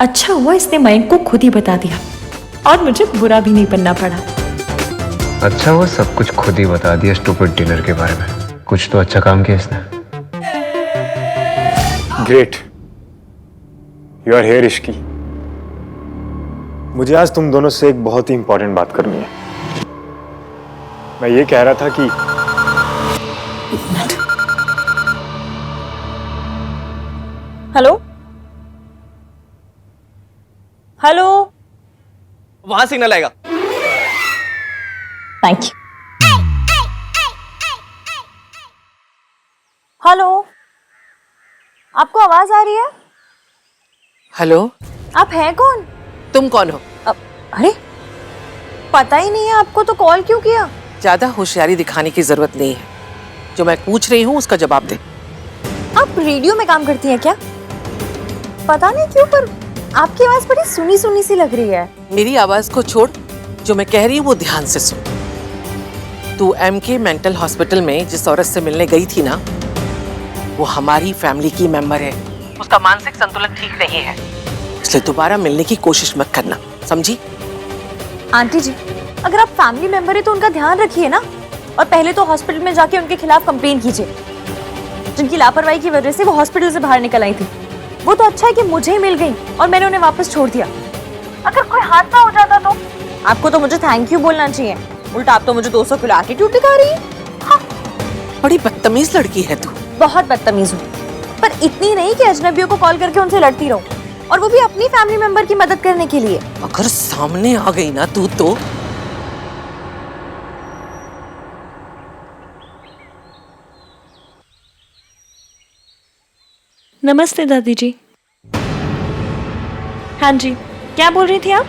अच्छा हुआ इसने मयंक को खुद ही बता दिया और मुझे बुरा भी नहीं बनना पड़ा। अच्छा हुआ सब कुछ खुद ही बता दिया स्टूपिड डिनर के बारे में। कुछ तो अच्छा काम किया इसने। ग्रेट, यू आर हियर इश्की। मुझे आज तुम दोनों से एक बहुत ही इंपॉर्टेंट बात करनी है। मैं ये कह रहा था कि हेलो हेलो, वहां सिग्नल आएगा। Thank you. हेलो, आपको आवाज आ रही है? हेलो, आप हैं कौन? तुम कौन हो? अरे पता ही नहीं है आपको, तो कॉल क्यों किया? ज्यादा होशियारी दिखाने की जरूरत नहीं है। जो मैं पूछ रही हूँ उसका जवाब दे। आप रेडियो में काम करती हैं क्या? पता नहीं क्यों पर आपकी आवाज बड़ी सुनी सुनी सी लग रही है। मेरी आवाज को छोड़, जो मैं कह रही हूँ वो ध्यान से सुन। तू एमके मेंटल हॉस्पिटल में जिस औरत से मिलने गई थी ना, वो हमारी फैमिली की मेंबर है। उसका मानसिक संतुलन ठीक नहीं है, इसलिए दोबारा मिलने की कोशिश मत करना, समझी? आंटी जी, अगर आप फैमिली मेंबर है तो उनका ध्यान रखिए ना, और पहले तो हॉस्पिटल में जाके उनके खिलाफ कंप्लेन कीजिए। जिनकी लापरवाही की वजह से वो हॉस्पिटल से बाहर निकल आई थी, वो तो अच्छा है कि मुझे ही मिल गई और मैंने उन्हें वापस छोड़ दिया। अगर कोई हादसा हो जाता तो आपको तो मुझे थैंक यू बोलना चाहिए, उल्टा आप तो मुझे 200 किलो एटीट्यूड दिखा रही है। हाँ। बड़ी बदतमीज लड़की है तू। बहुत बदतमीज हूँ, पर इतनी नहीं कि अजनबियों को कॉल करके उनसे लड़ती रहूं, और वो भी अपनी फैमिली मेंबर की मदद करने के लिए। अगर सामने आ गई ना तू तो नमस्ते दादी जी। हाँ जी, क्या बोल रही थी आप?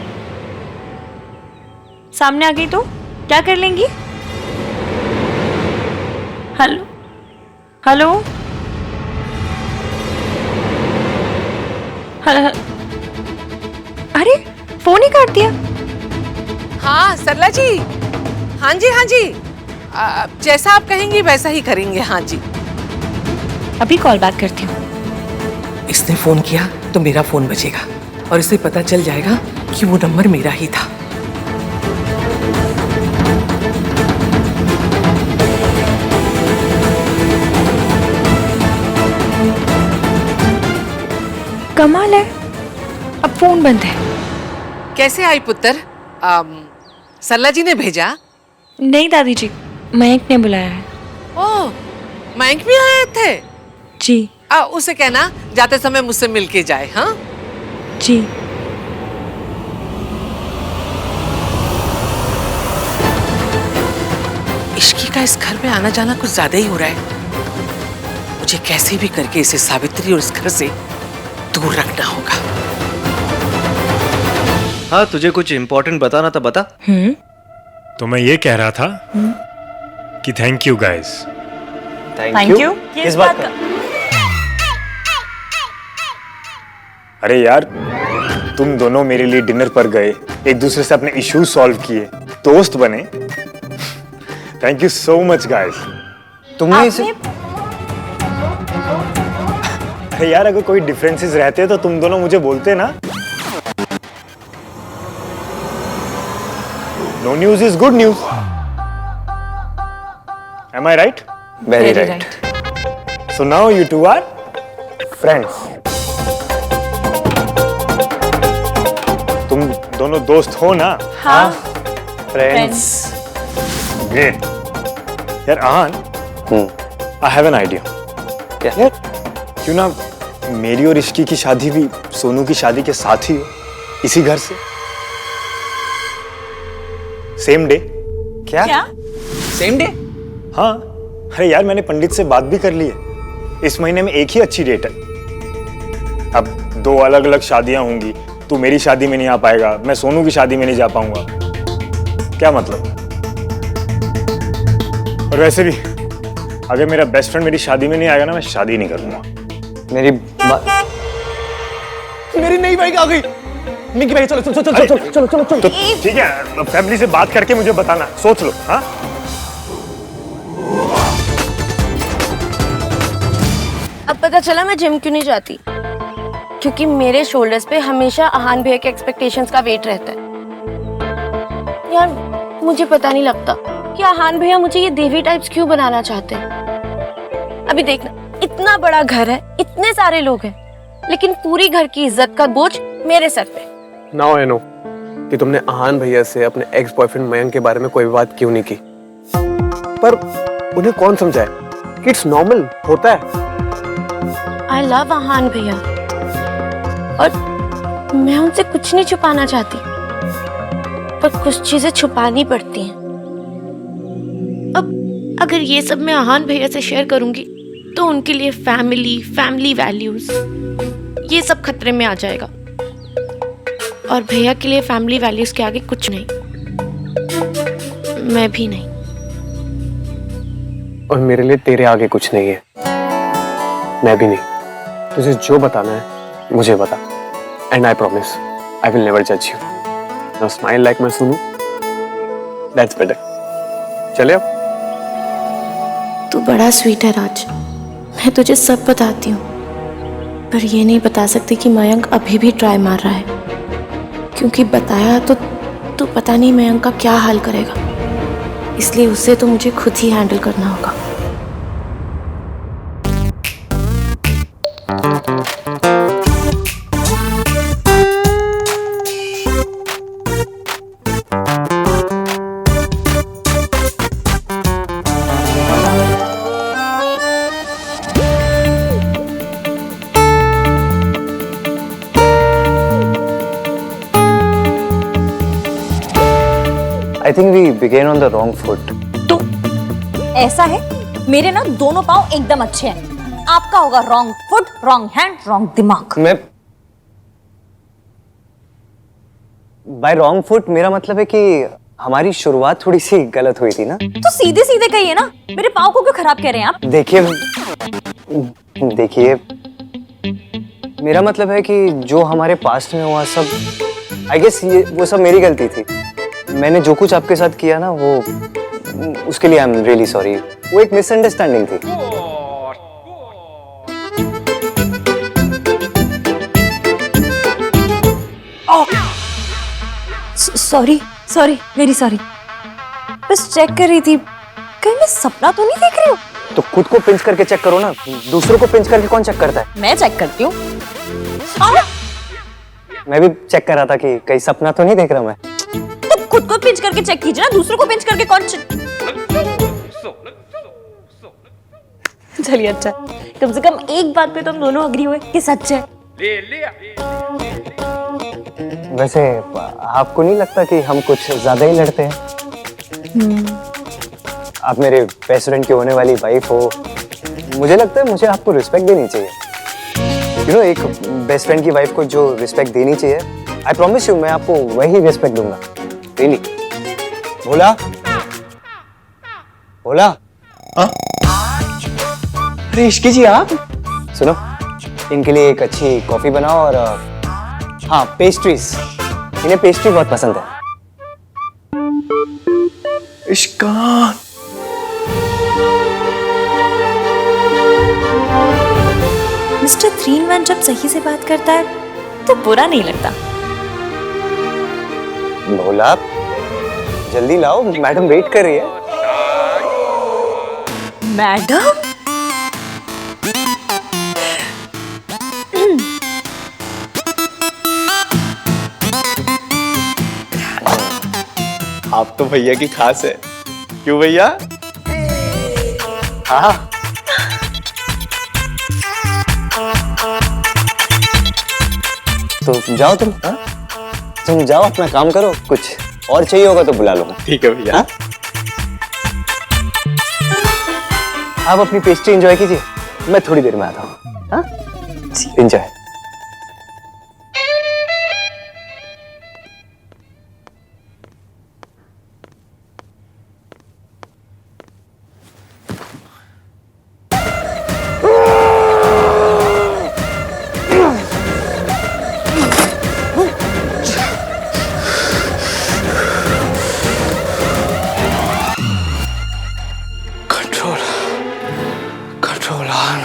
सामने आ गई तो क्या कर लेंगी? हेलो हेलो हेलो, अरे फोन ही काट दिया। हाँ सरला जी, हाँ जी हाँ जी, जैसा आप कहेंगी वैसा ही करेंगे। हाँ जी, अभी कॉल बैक करती हूँ। इसने फोन किया तो मेरा फोन बजेगा और इसे पता चल जाएगा कि वो नंबर मेरा ही था। कमाल है, अब फोन बंद है। कैसे आई पुत्र? सरला जी ने भेजा? नहीं दादी जी, मयंक ने बुलाया है। ओह, मयंक भी आए थे? जी उसे कहना जाते समय मुझसे मिलके जाए। हाँ जी। इश्की का इस घर में आना जाना कुछ ज्यादा ही हो रहा है। मुझे कैसे भी करके इसे सावित्री और इस घर से दूर रखना होगा। हाँ, तुझे कुछ इम्पोर्टेंट बताना था, बता। तो मैं ये कह रहा था कि thank you guys. Thank you. किस बात का? अरे यार, तुम दोनों मेरे लिए डिनर पर गए, एक दूसरे से अपने इश्यूज सॉल्व किए, दोस्त बने। Thank you so much guys. तुमने इसे अरे यार, अगर कोई डिफरेंसेस रहते तो तुम दोनों मुझे बोलते ना। No news is good news. Am I right? Very right. So now you two are friends. तुम दोनों दोस्त हो ना? हाँ, फ्रेंड्स। ग्रेट। यार Aahan, I have an idea. क्या? क्यों ना मेरी और इश्की की शादी भी सोनू की शादी के साथ ही हो, इसी घर से, सेम डे। क्या? Same day? हाँ, अरे यार मैंने पंडित से बात भी कर ली है, इस महीने में एक ही अच्छी डेट है। अब दो अलग अलग शादियां होंगी, तू मेरी शादी में नहीं आ पाएगा, मैं सोनू की शादी में नहीं जा पाऊंगा। क्या मतलब? और वैसे भी अगर मेरा बेस्ट फ्रेंड मेरी शादी में नहीं आएगा ना, मैं शादी नहीं करूंगा। मेरी नई बाइक आ गई। निकी भाई, चलो चलो चलो चलो चलो चलो चलो। तो ठीक है, फैमिली से बात करके मुझे बताना, सोच लो। हाँ, अब पता चला मैं जिम क्यों नहीं जाती। क्योंकि मेरे शोल्डर्स पे हमेशा आहान भैया के एक्सपेक्टेशंस का वेट रहता है। यार मुझे पता नहीं लगता कि आहान भैया मुझे ये देवी टाइप्स क्यों बनाना चाहते हैं। अभी देखना, इतना बड़ा घर है, इतने सारे लोग हैं, लेकिन पूरी घर की इज्जत का बोझ मेरे सर पे। नाउ आई नो कि तुमने आहान भैया से अपने एक्स बॉयफ्रेंड मयंक के बारे में कोई बात क्यों नहीं की, पर उन्हें कौन समझाए कि इट्स नॉर्मल, होता है। आई लव आहान भैया और मैं उनसे कुछ नहीं छुपाना चाहती, पर कुछ चीजें छुपानी पड़ती हैं। अब अगर ये सब मैं आहान भैया से शेयर करूंगी तो उनके लिए फैमिली वैल्यूज ये सब खतरे में आ जाएगा, और भैया के लिए फैमिली वैल्यूज के आगे कुछ नहीं, मैं भी नहीं। और मेरे लिए तेरे आगे कुछ नहीं है, मैं भी नहीं। तुझे जो बताना है मुझे बता, and I promise I will never जज यू। नाउ स्माइल लाइक मैं सुनूं, दैट्स बेटर। चले अब। तू बड़ा स्वीट है राज, मैं तुझे सब बताती हूँ, पर ये नहीं बता सकती कि मयंक अभी भी ट्राई मार रहा है, क्योंकि बताया तो तू पता नहीं मयंक का क्या हाल करेगा, इसलिए उसे तो मुझे खुद ही हैंडल करना होगा। I think we began on the wrong foot. तो ऐसा है, मेरे ना दोनों पाँव एकदम अच्छे हैं, आपका होगा wrong foot, wrong hand, wrong दिमाग। मैं बाय रॉन्ग फुट मेरा मतलब है कि हमारी शुरुआत थोड़ी सी गलत हुई थी ना। तो सीधे सीधे कहिए ना, मेरे पाँव को क्यों खराब कह रहे हैं आप? देखिए मेरा मतलब है कि जो हमारे पास्ट में हुआ सब, आई गेस ये वो सब मेरी गलती थी। मैंने जो कुछ आपके साथ किया ना, वो उसके लिए आई एम रियली सॉरी। वो एक मिसअंडरस्टैंडिंग थी। सॉरी सॉरी वेरी सॉरी, बस चेक कर रही थी, कहीं मैं सपना तो नहीं देख रही हूँ। तो खुद को पिंच करके चेक करो ना, दूसरों को पिंच करके कौन चेक करता है? मैं चेक करती हूँ। मैं भी चेक कर रहा था कि कहीं सपना तो नहीं देख रहा मैं। तो खुद को पिंच करके चेक कीजिए ना, दूसरों को पिंच करके कौन चलिए अच्छा, कम से कम एक बात पे तो हम दोनों अग्री हुए कि सच है। वैसे आपको नहीं लगता कि हम कुछ ज्यादा ही लड़ते हैं? आप मेरे बेस्ट फ्रेंड की होने वाली वाइफ हो, मुझे लगता है मुझे आपको रिस्पेक्ट देनी चाहिए। यू नो, एक बेस्ट फ्रेंड की वाइफ को जो रिस्पेक्ट देनी चाहिए, आई प्रॉमिस यू मैं आपको वही रिस्पेक्ट दूंगा। रियली। भोला, भोला। अरे इश्की जी आप सुनो, इनके लिए एक अच्छी कॉफी बनाओ, और हाँ पेस्ट्रीज, इन्हें पेस्ट्री बहुत पसंद है। इश्कान, मिस्टर 3-1 जब सही से बात करता है तो बुरा नहीं लगता। भोला जल्दी लाओ, मैडम वेट कर रही है। मैडम? आप तो भैया की खास है, क्यों भैया? हाँ तो जाओ तुम, हाँ? तुम जाओ अपना काम करो, कुछ और चाहिए होगा तो बुला लो। ठीक है भैया। हाँ? आप अपनी पेस्ट्री एंजॉय कीजिए, मैं थोड़ी देर में आता हूँ। हाँ? Enjoy. Control on,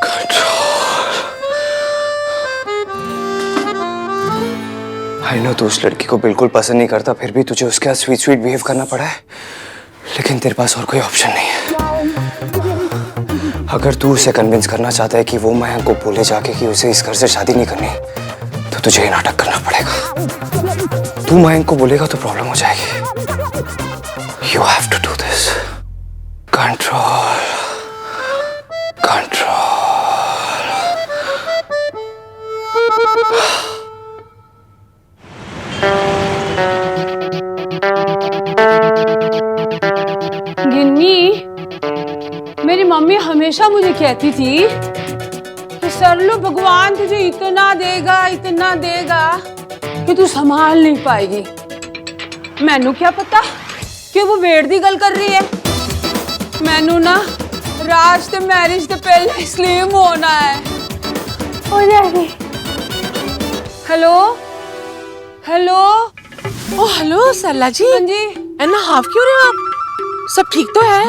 control. I know तू उस लड़की को बिल्कुल पसंद नहीं करता, फिर भी तुझे उसके साथ स्वीट स्वीट बिहेव करना पड़ा है। लेकिन तेरे पास और कोई ऑप्शन नहीं है। अगर तू उसे कन्विंस करना चाहता है कि वो मयंक को बोले जाके कि उसे इस घर से शादी नहीं करनी, तो तुझे ये नाटक करना पड़ेगा। तू मयंक को बोलेगा तो प्रॉब्लम हो जाएगी। You have to do this. Control, control. Ginni, मेरी मम्मी हमेशा मुझे कहती थी कि सरलू भगवान तुझे इतना देगा कि तू संभाल नहीं पाएगी। मैनू क्या पता कि वो वेड़ दी गल कर रही है। मैनू ना राज ते मैरिज ते पहले स्लिम होना है। हो जाएगी। Hello hello. ओ हेलो सरला जी। हाँ जी। एना हाफ क्यों रहे हो आप? सब ठीक तो है?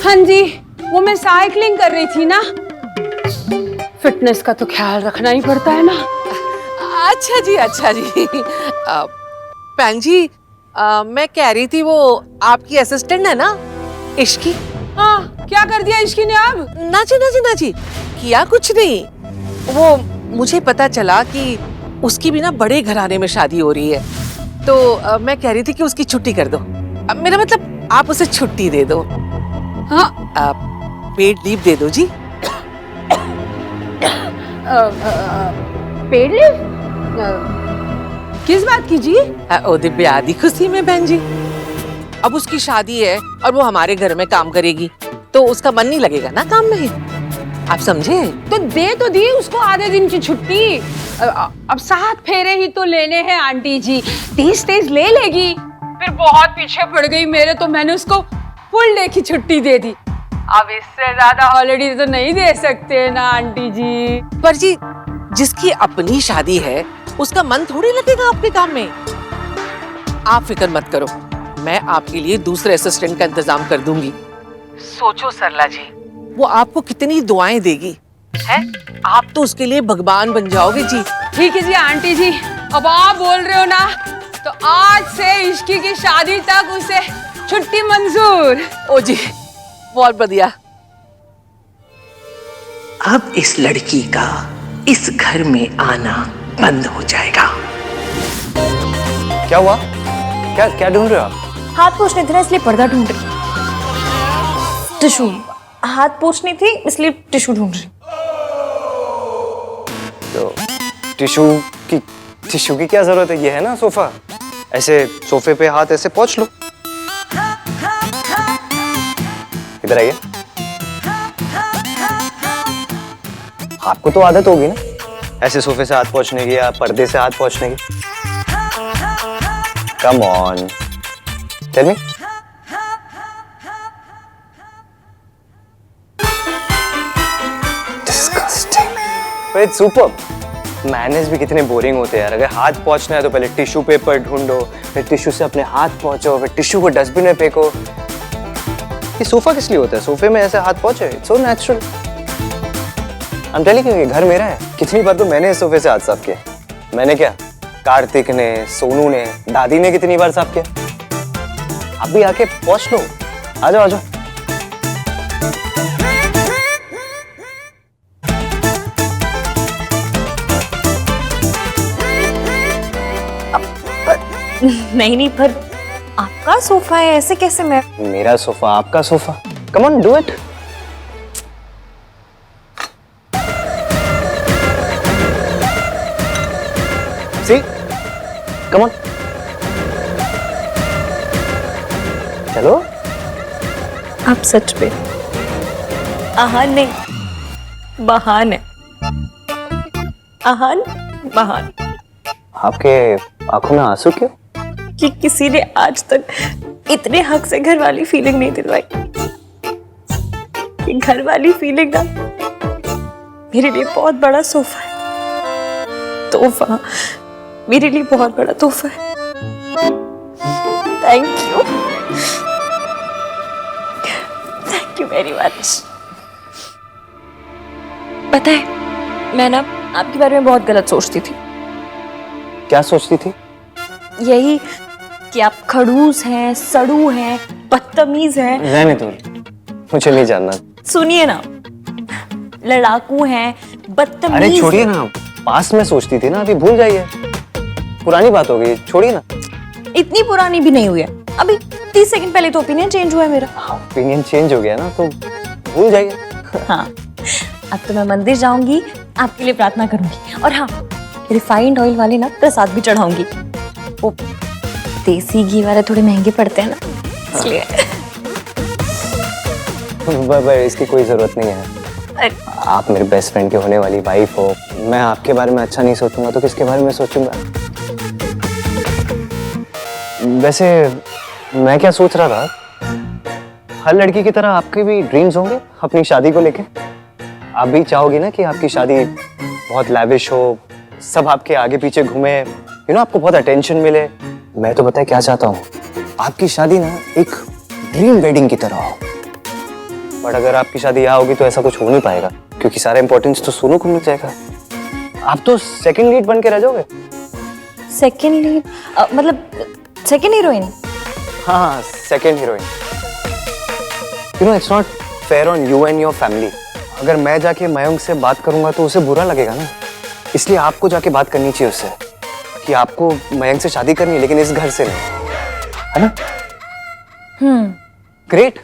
हाँ जी, वो मैं साइकिलिंग कर रही थी ना। फिटनेस का तो ख्याल रखना ही पड़ता है ना। अच्छा जी, अच्छा जी। बहन जी, मैं कह रही थी वो आपकी असिस्टेंट है ना इश्की? हाँ, क्या कर दिया इश्की ने अब? ना जी किया कुछ नहीं। वो मुझे पता चला कि उसकी भी ना बड़े घराने में शादी हो रही है, तो मैं कह रही थी कि उसकी छुट्टी कर दो। मेरा मतलब आप उसे छुट्टी दे दो। हाँ, पेड लीव दे दो जी। Paid leave? किस बात की जी? ओदे ब्याह दी खुशी में बहन जी। अब उसकी शादी है और वो हमारे घर में काम करेगी, तो उसका मन नहीं लगेगा ना काम में। आप समझे? तो दे तो दी उसको आधे दिन की छुट्टी। अब 7 फेरे ही तो लेने हैं आंटी जी, 30 ले लेगी। फिर बहुत पीछे पड़ गई मेरे, तो मैंने उसको फुल डे की छुट्टी दे दी। अब इससे ज्यादा हॉलिडे तो नहीं दे सकते ना आंटी जी। पर जी, जिसकी अपनी शादी है उसका मन थोड़ी लगेगा आपके काम में। आप फिक्र मत करो, मैं आपके लिए दूसरे असिस्टेंट का इंतजाम कर दूंगी। सोचो सरला जी, वो आपको कितनी दुआएं देगी है। आप तो उसके लिए भगवान बन जाओगे जी। ठीक है जी आंटी जी, अब आप बोल रहे हो ना, तो आज से इश्की की शादी तक उसे छुट्टी मंजूर। ओ जी, बहुत बढ़िया। अब इस लड़की का इस घर में आना बंद हो जाएगा। क्या हुआ? क्या ढूंढ रहे हो आप? हाथ पोंछने थे ना, इसलिए पर्दा ढूंढ रही। टिश्यू, हाथ पोंछनी थी इसलिए टिश्यू ढूंढ रही। तो टिश्यू की क्या जरूरत है? ये है ना सोफा, ऐसे सोफे पे हाथ ऐसे पोंछ लो। इधर आइए। आपको तो आदत होगी ना ऐसे सोफे से हाथ पोंछने की या पर्दे से हाथ पोंछने की। Come on, tell me. Disgusting. It's superb. Manage भी कितने बोरिंग होते हैं यार। अगर हाथ पोंछना है तो पहले टिश्यू पेपर ढूंढो, फिर टिश्यू से अपने हाथ पोंछो, फिर टिश्यू को डस्टबिन में फेंको। ये सोफा किस लिए होता है? सोफे में ऐसे हाथ पोंछो, it's so natural. I am telling you, घर मेरा है। कितनी बार तो मैंने इस सोफे से हाथ साफ किया। मैंने क्या, कार्तिक ने, सोनू ने, दादी ने कितनी बार साफ किया। अब भी आके पोंछ लो। आ जाओ आ जाओ। नहीं, पर आपका सोफा है, ऐसे कैसे? मैं मेरा सोफा, आपका sofa. Come on, do it. See, come on, चलो। आप सच पे आहान नहीं, बहान है। आहान, बहान। आपके आंखों में आंसू क्यों? कि किसी ने आज तक इतने हक से घर वाली फीलिंग नहीं दिलवाई। कि घर वाली फीलिंग ना मेरे लिए बहुत बड़ा सोफा है। तोहफा, मेरे लिए बहुत बड़ा तोहफा है। Thank you very much. पता है, मैं ना आपके बारे में बहुत गलत सोचती थी। क्या सोचती थी? यही कि आप खड़ूस हैं, सड़ू हैं, बदतमीज हैं। रहने दो, मुझे नहीं जानना। सुनिए ना, लड़ाकू हैं, बदतमीज। अरे छोड़िए ना, पास्ट में सोचती थी ना, अभी भूल जाइए, पुरानी बात हो गई, छोड़िए ना। इतनी पुरानी भी नहीं हुई है, अभी 30 सेकंड पहले तो ओपिनियन चेंज हुआ है मेरा। ओपिनियन चेंज हो गया ना, तो भूल जाइए। हाँ, अब तो मैं मंदिर जाऊंगी, आपके लिए प्रार्थना करूंगी, और हाँ, रिफाइंड ऑयल वाले ना प्रसाद भी चढ़ाऊंगी। वो देसी घी वाले थोड़े महंगे पड़ते हैं ना, इसलिए। इसकी कोई जरूरत नहीं है। आप मेरे बेस्ट फ्रेंड के होने वाली वाइफ हो, मैं आपके बारे में अच्छा नहीं सोचूंगा तो किसके बारे में सोचूंगा? वैसे मैं क्या सोच रहा था, हर लड़की की तरह आपके भी ड्रीम्स होंगे अपनी शादी को लेके। आप भी चाहोगी ना कि आपकी शादी बहुत लैविश हो, सब आपके आगे पीछे घूमे, आपको बहुत अटेंशन मिले। मैं तो बताए क्या चाहता हूँ, आपकी शादी ना एक ड्रीम वेडिंग की तरह हो। बट अगर आपकी शादी यहाँ होगी तो ऐसा कुछ हो नहीं पाएगा, क्योंकि सारा इंपॉर्टेंस तो सोनू को मिल जाएगा। आप तो सेकंड लीड बन के रह जाओगे। सेकंड लीड मतलब सेकंड हीरोइन? हाँ, second heroine. It's not fair on you and your family. अगर मैं जाके मयंक से बात करूंगा तो उसे बुरा लगेगा ना, इसलिए आपको जाके बात करनी चाहिए उससे कि आपको मयंक से शादी करनी है, लेकिन इस घर से नहीं, है ना? ग्रेट,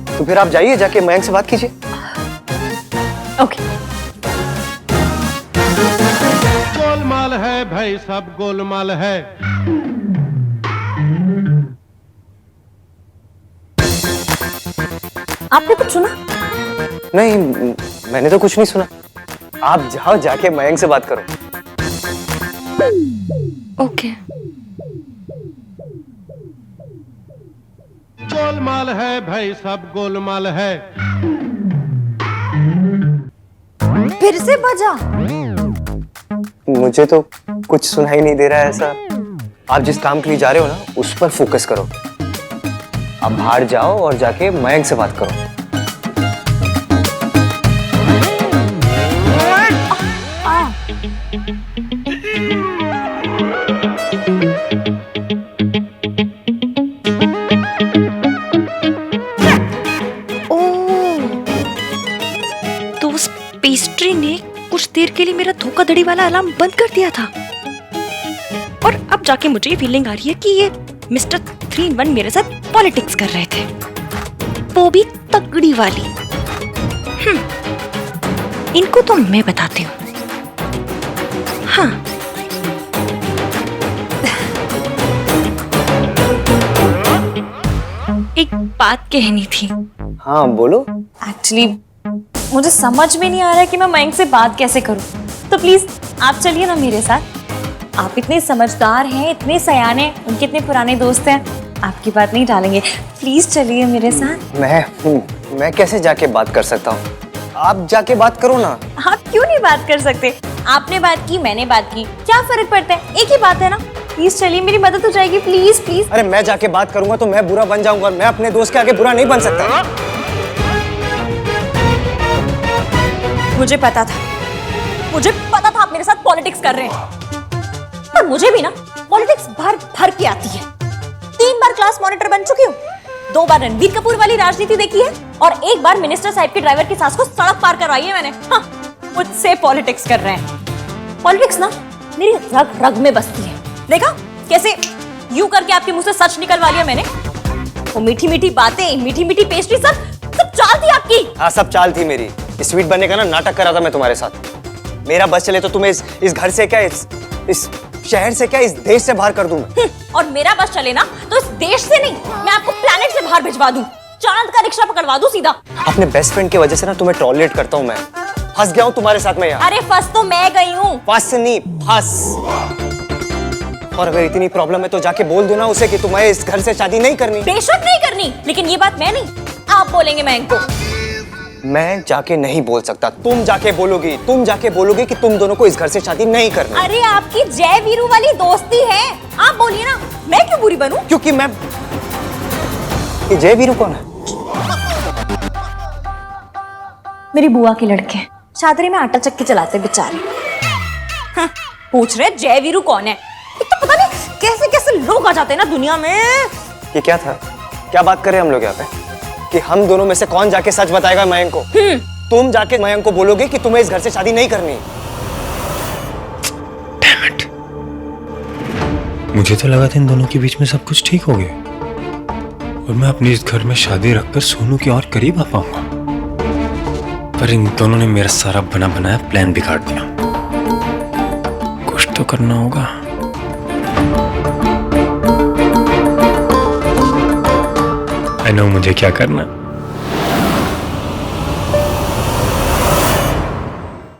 तो फिर आप जाइए, जाके मयंक से बात कीजिए। ओके। गोलमाल है भाई, सब गोलमाल है। आपने कुछ सुना? नहीं, मैंने तो कुछ नहीं सुना। आप जाओ, जाके मयंक से बात करो। ओके। गोलमाल है भाई, सब गोलमाल है। फिर से बजा। मुझे तो कुछ सुनाई नहीं दे रहा है ऐसा। आप जिस काम के लिए जा रहे हो ना, उस पर फोकस करो। आप बाहर जाओ और जाके मयंक से बात करो। पेस्ट्री ने कुछ देर के लिए मेरा धोखाधड़ी वाला अलार्म बंद कर दिया था, और अब जाके मुझे ये फीलिंग आ रही है कि ये मिस्टर 3-in-1 मेरे साथ पॉलिटिक्स कर रहे थे, वो भी तगड़ी वाली। इनको तो मैं बताती हूँ। हाँ, एक बात कहनी थी। हाँ बोलो। एक्चुअली मुझे समझ में नहीं आ रहा है कि मैं मयंक से बात कैसे करूं, तो प्लीज आप चलिए ना मेरे साथ। आप इतने समझदार हैं, इतने सयाने, उनके इतने पुराने दोस्त हैं, आपकी बात नहीं टालेंगे। प्लीज चलिए मेरे साथ। मैं कैसे जाके बात कर सकता हूँ? आप जाके बात करो ना। आप क्यों नहीं बात कर सकते? आपने बात की, मैंने बात की, क्या फर्क पड़ता है? एक ही बात है ना। प्लीज चलिए, मेरी मदद हो जाएगी। Please please. अरे मैं जाके बात करूंगा तो मैं बुरा बन जाऊंगा, और मैं अपने दोस्त के आगे बुरा नहीं बन सकता। मुझे पता था आप मेरे साथ पॉलिटिक्स कर रहे हैं, और मुझे भी ना पॉलिटिक्स भर भर के आती है। 3 बार क्लास मॉनिटर बन चुकी हूँ, 2 बार रणबीर कपूर वाली राजनीति देखी है, और 1 बार मिनिस्टर साहब के ड्राइवर की सास को सड़क पार करवाई है मैंने। हाँ, मुझसे पॉलिटिक्स कर रहे हैं। पॉलिटिक्स ना मेरी रग रग में बसती है। देखा कैसे यूं करके आपके मुंह से सच निकलवा लिया मैंने। वो मीठी मीठी बातें, मीठी मीठी पेस्ट्री, सब चाल थी आपकी। हाँ, सब चाल थी मेरी। स्वीट बनने का ना नाटक करा था मैं तुम्हारे साथ। मेरा बस चले तो तुम्हें इस घर से क्या, इस शहर से क्या, इस देश से बाहर कर दूं मैं। और मेरा बस चले ना तो इस देश से नहीं, मैं आपको प्लेनेट से बाहर भिजवा दूं, चांद का रिक्शा पकड़वा दूं सीधा। अपने बेस्ट फ्रेंड की वजह से ना तुम्हें टॉलरेट करता हूं मैं। फंस गया हूं तुम्हारे साथ में यहाँ। अरे फंस तो मैं गई हूँ। फंस नहीं, फंस। और अगर इतनी प्रॉब्लम है तो जाके बोल दो ना उसे कि तुम्हें इस घर से शादी नहीं करनी। बेशक नहीं करनी, लेकिन ये बात मैं नहीं, आप बोलेंगे मयंक को। मैं जाके नहीं बोल सकता, तुम जाके बोलोगी कि तुम दोनों को इस घर से शादी नहीं करनी। अरे आपकी जय वीरू वाली दोस्ती है, आप बोलिए ना, मैं क्यों बुरी बनूं? क्योंकि मैं, ये जय वीरू कौन है? मेरी बुआ के लड़के, चादरी में आटा चक्की चलाते बेचारे। हाँ, पूछ रहे जयवीरू कौन है? एक तो पता नहीं कैसे कैसे लोग आ जाते हैं ना दुनिया में। ये क्या था? क्या बात कर रहे हैं हम लोग यहाँ पे कि हम दोनों में से कौन जाके सच बताएगा मयंक को? तुम जाके मयंक को बोलोगे कि तुम्हें इस घर से शादी नहीं करनी। Damn it. मुझे तो लगा था इन दोनों के बीच में सब कुछ ठीक हो गया और मैं अपने इस घर में शादी रखकर सोनू के और करीब आ पाऊंगा, पर इन दोनों ने मेरा सारा बना बनाया प्लान बिगाड़ दिया। कुछ तो करना होगा। आई नो मुझे क्या करना।